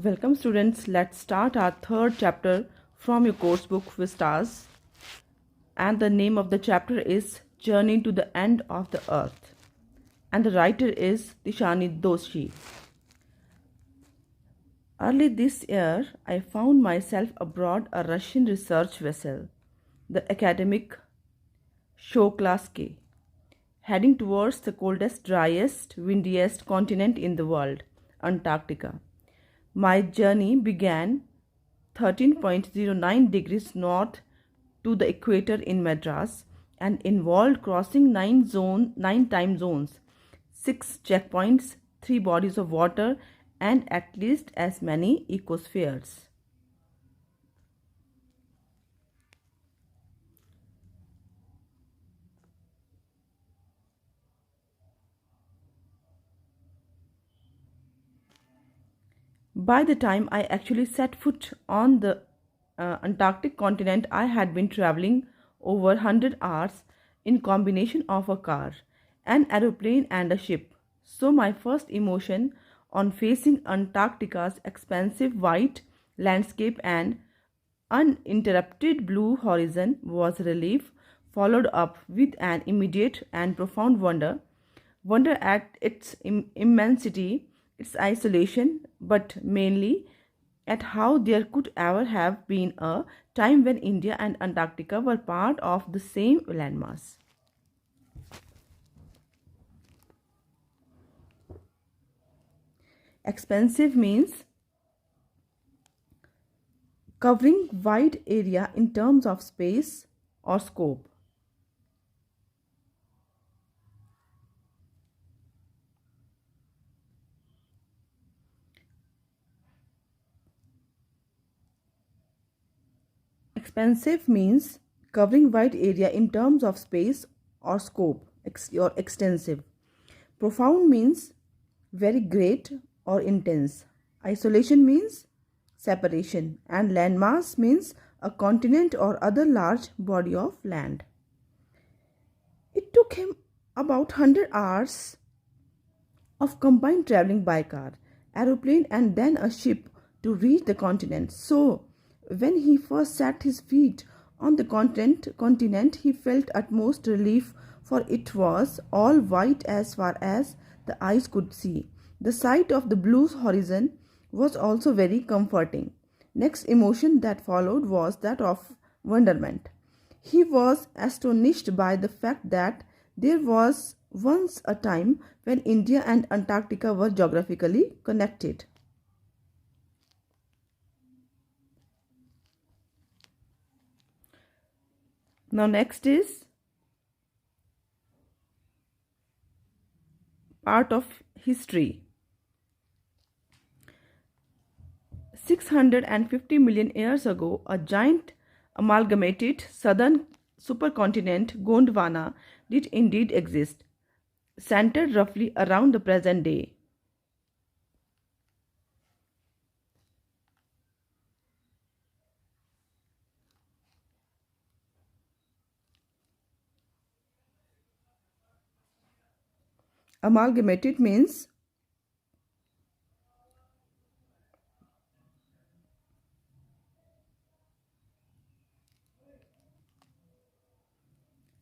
Welcome students, let's start our third chapter from your course book Vistas, and the name of the chapter is Journey to the End of the Earth, and the writer is Tishani Doshi. Early this year, I found myself aboard a Russian research vessel, the academic Shoklaski, heading towards the coldest, driest, windiest continent in the world, Antarctica. My journey began 13.09 degrees north to the equator in Madras and involved crossing nine time zones, 6 checkpoints, 3 bodies of water, and at least as many ecospheres. By the time I actually set foot on the Antarctic continent, I had been traveling over 100 hours in combination of a car, an aeroplane and a ship. So my first emotion on facing Antarctica's expansive white landscape and uninterrupted blue horizon was relief, followed up with an immediate and profound wonder at its immensity, its isolation, but mainly at how there could ever have been a time when India and Antarctica were part of the same landmass. Expansive means covering wide area in terms of space or scope. Expansive means covering wide area in terms of space or scope, or extensive. Profound means very great or intense. Isolation means separation, and landmass means a continent or other large body of land. It took him about 100 hours of combined traveling by car, aeroplane, and then a ship to reach the continent. So, when he first set his feet on the continent, he felt utmost relief, for it was all white as far as the eyes could see. The sight of the blue horizon was also very comforting. Next emotion that followed was that of wonderment. He was astonished by the fact that there was once a time when India and Antarctica were geographically connected. Now, next is part of history. 650 million years ago, a giant amalgamated southern supercontinent, Gondwana, did indeed exist, centered roughly around the present day. Amalgamated means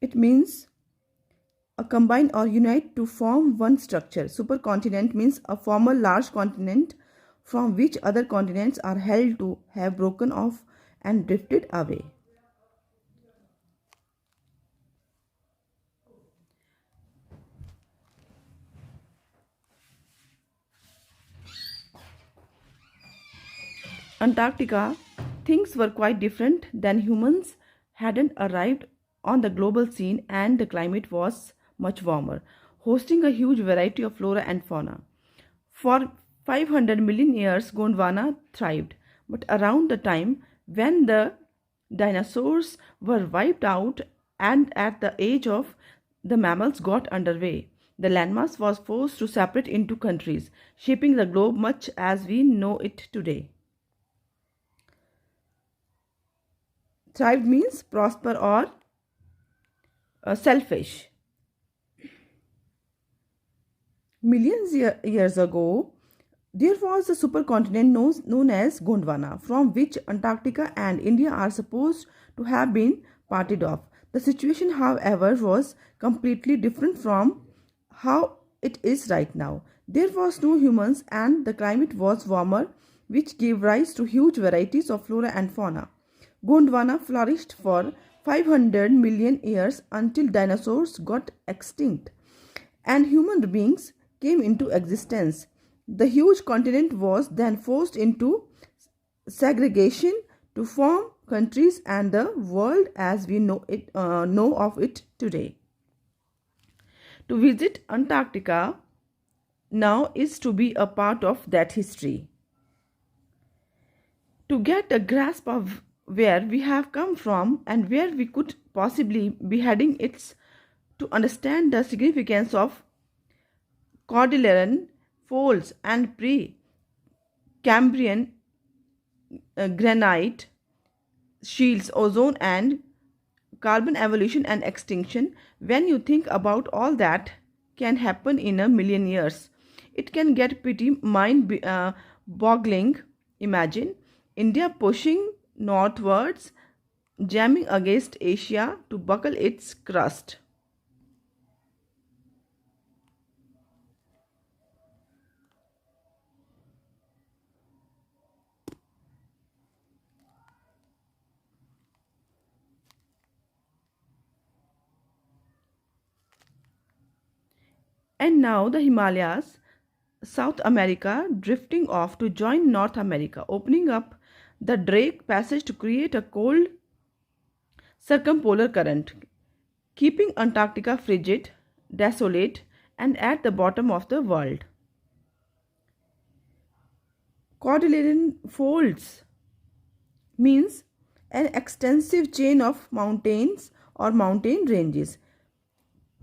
it means a combine or unite to form one structure. Supercontinent means a former large continent from which other continents are held to have broken off and drifted away. Antarctica, things were quite different. Then humans hadn't arrived on the global scene and the climate was much warmer, hosting a huge variety of flora and fauna. For 500 million years, Gondwana thrived, but around the time when the dinosaurs were wiped out and at the age of the mammals got underway, the landmass was forced to separate into countries, shaping the globe much as we know it today. Thrived means prosper or selfish. Millions years ago, There was a supercontinent known as Gondwana, from which Antarctica and India are supposed to have been parted off. The situation, however, was completely different from how it is right now. There was no humans and the climate was warmer, which gave rise to huge varieties of flora and fauna. Gondwana flourished for 500 million years until dinosaurs got extinct and human beings came into existence. The huge continent was then forced into segregation to form countries and the world as we know of it today. To visit Antarctica now is to be a part of that history. To get a grasp of where we have come from and where we could possibly be heading, it's to understand the significance of Cordilleran folds and pre-Cambrian granite shields, ozone and carbon evolution and extinction. When you think about all that can happen in a million years, it can get pretty mind boggling. Imagine India pushing northwards, jamming against Asia to buckle its crust. And now the Himalayas, South America drifting off to join North America, opening up the Drake Passage to create a cold circumpolar current, keeping Antarctica frigid, desolate, and at the bottom of the world. Cordilleran folds means an extensive chain of mountains or mountain ranges.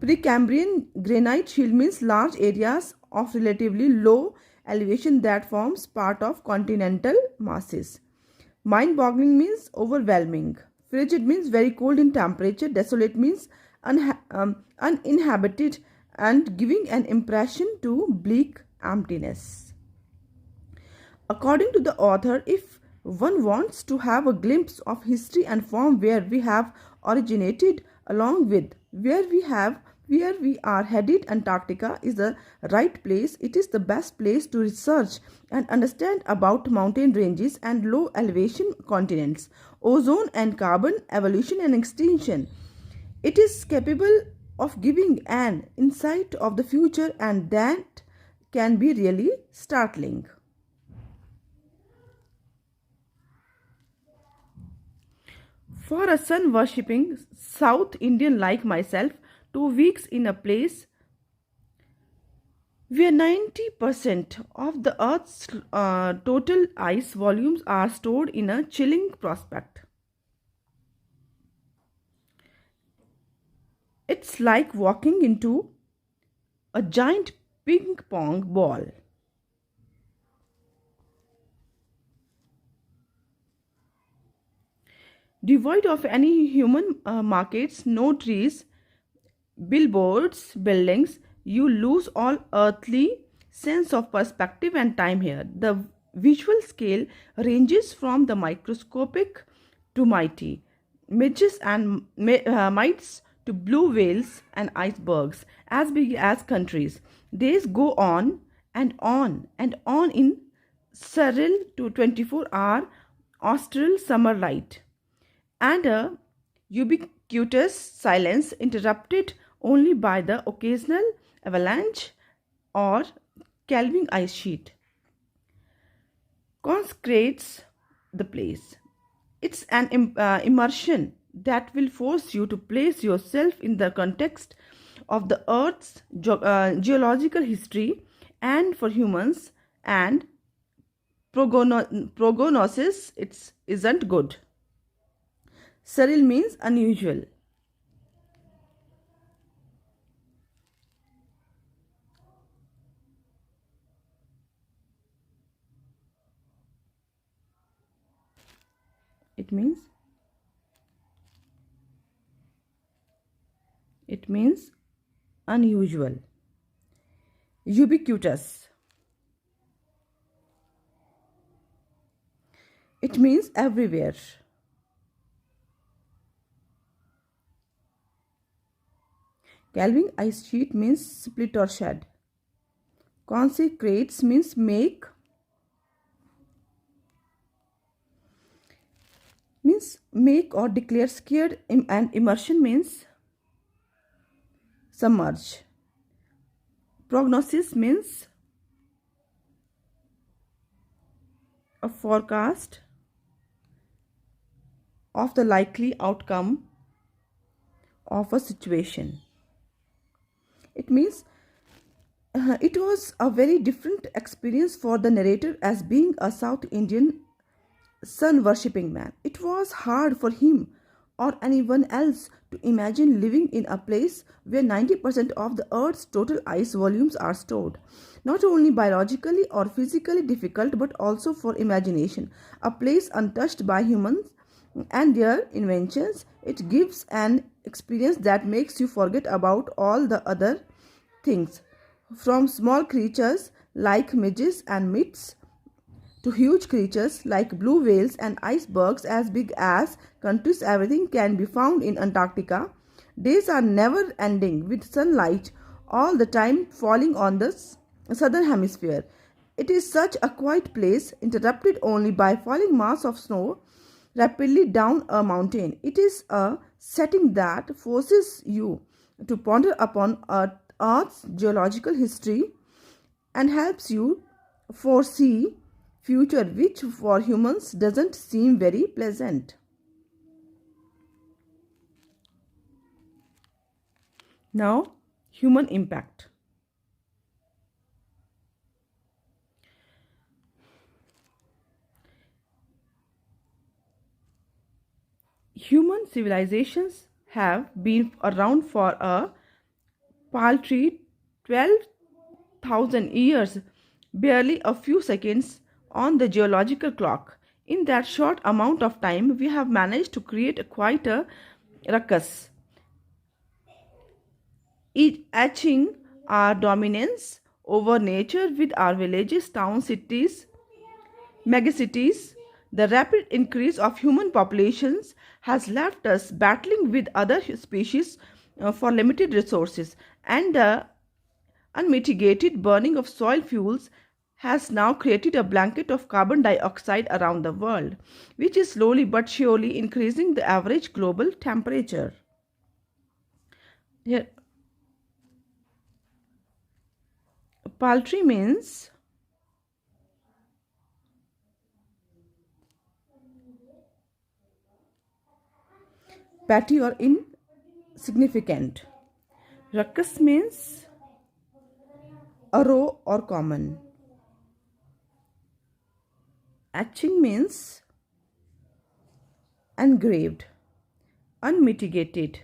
Precambrian granite shield means large areas of relatively low elevation that forms part of continental masses. Mind-boggling means overwhelming. Frigid means very cold in temperature. Desolate means uninhabited and giving an impression to bleak emptiness. According to the author, if one wants to have a glimpse of history and form where we have originated along with where we are headed, Antarctica is the right place. It is the best place to research and understand about mountain ranges and low elevation continents, ozone and carbon evolution and extinction. It is capable of giving an insight of the future, and that can be really startling. For a sun worshipping South Indian like myself, 2 weeks in a place where 90% of the Earth's total ice volumes are stored in a chilling prospect. It's like walking into a giant ping pong ball. Devoid of any human markets, no trees, billboards, buildings, you lose all earthly sense of perspective and time here. The visual scale ranges from the microscopic to mighty, midges and mites to blue whales and icebergs as big as countries. Days go on and on and on in surreal to 24-hour austral summer light and a ubiquitous silence interrupted only by the occasional avalanche or calving ice sheet consecrates the place. It's an immersion that will force you to place yourself in the context of the Earth's geological history, and for humans and prognosis it isn't good. Surreal means unusual. It means unusual. Ubiquitous. It means everywhere. Calving ice sheet means split or shed. Consecrates means make or declare scared, and immersion means submerge. Prognosis means a forecast of the likely outcome of a situation. It means it was a very different experience for the narrator as being a South Indian sun worshipping man. It was hard for him or anyone else to imagine living in a place where 90% of the Earth's total ice volumes are stored. Not only biologically or physically difficult, but also for imagination. A place untouched by humans and their inventions. It gives an experience that makes you forget about all the other things, from small creatures like midges and mites to huge creatures like blue whales and icebergs as big as countries. Everything can be found in Antarctica. Days are never ending, with sunlight all the time falling on the southern hemisphere. It is such a quiet place, interrupted only by falling mass of snow rapidly down a mountain. It is a setting that forces you to ponder upon Earth's geological history and helps you foresee future which for humans doesn't seem very pleasant. Now, human impact. Human civilizations have been around for a paltry 12,000 years, barely a few seconds on the geological clock. In that short amount of time, we have managed to create quite a ruckus, etching our dominance over nature with our villages, towns, cities, megacities. The rapid increase of human populations has left us battling with other species for limited resources, and the unmitigated burning of soil fuels has now created a blanket of carbon dioxide around the world, which is slowly but surely increasing the average global temperature. Here, paltry means petty or insignificant. Ruckus means a row or common. Etching means engraved, unmitigated.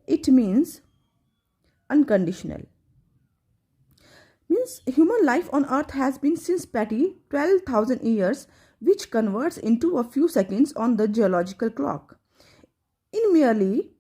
It means unconditional. Means human life on earth has been since petty 12,000 years, which converts into a few seconds on the geological clock. In merely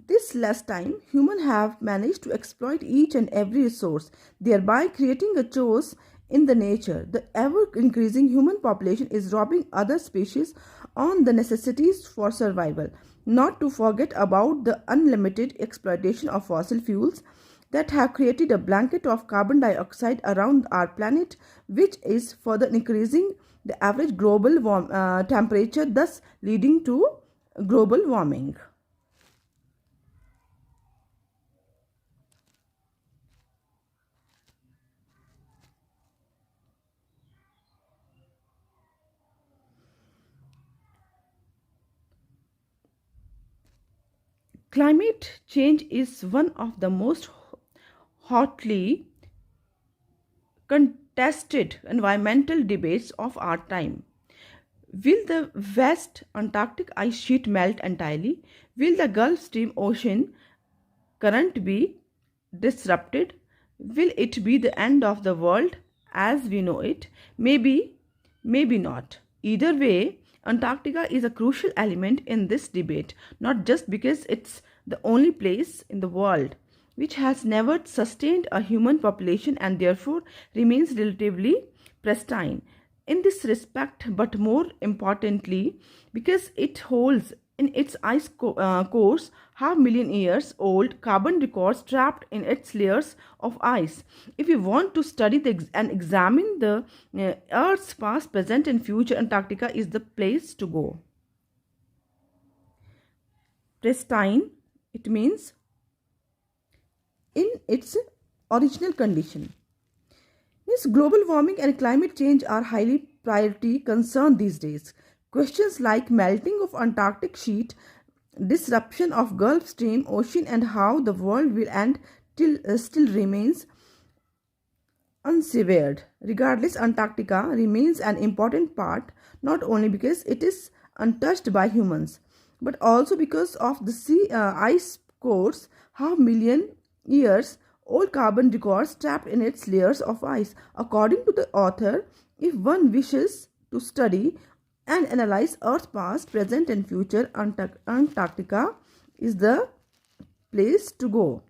this less time, humans have managed to exploit each and every resource, thereby creating a chaos in the nature. The ever increasing human population is robbing other species on the necessities for survival, not to forget about the unlimited exploitation of fossil fuels that have created a blanket of carbon dioxide around our planet, which is further increasing the average global temperature, thus leading to global warming. Climate change is one of the most hotly contested environmental debates of our time. Will the West Antarctic ice sheet melt entirely? Will the Gulf Stream ocean current be disrupted? Will it be the end of the world as we know it? Maybe, maybe not. Either way, Antarctica is a crucial element in this debate, not just because it's the only place in the world which has never sustained a human population and therefore remains relatively pristine. In this respect, but more importantly, because it holds in its cores half million years old carbon records trapped in its layers of ice. If you want to study and examine the Earth's past, present, and future, Antarctica is the place to go. Pristine, it means in its original condition. Yes, global warming and climate change are highly priority concern these days. Questions like melting of Antarctic sheet, disruption of Gulf Stream ocean, and how the world will end still remains unsevered. Regardless, Antarctica remains an important part not only because it is untouched by humans, but also because of the sea ice cores half million years old carbon records trapped in its layers of ice. According to the author, if one wishes to study and analyze Earth's past, present, and future, Antarctica is the place to go.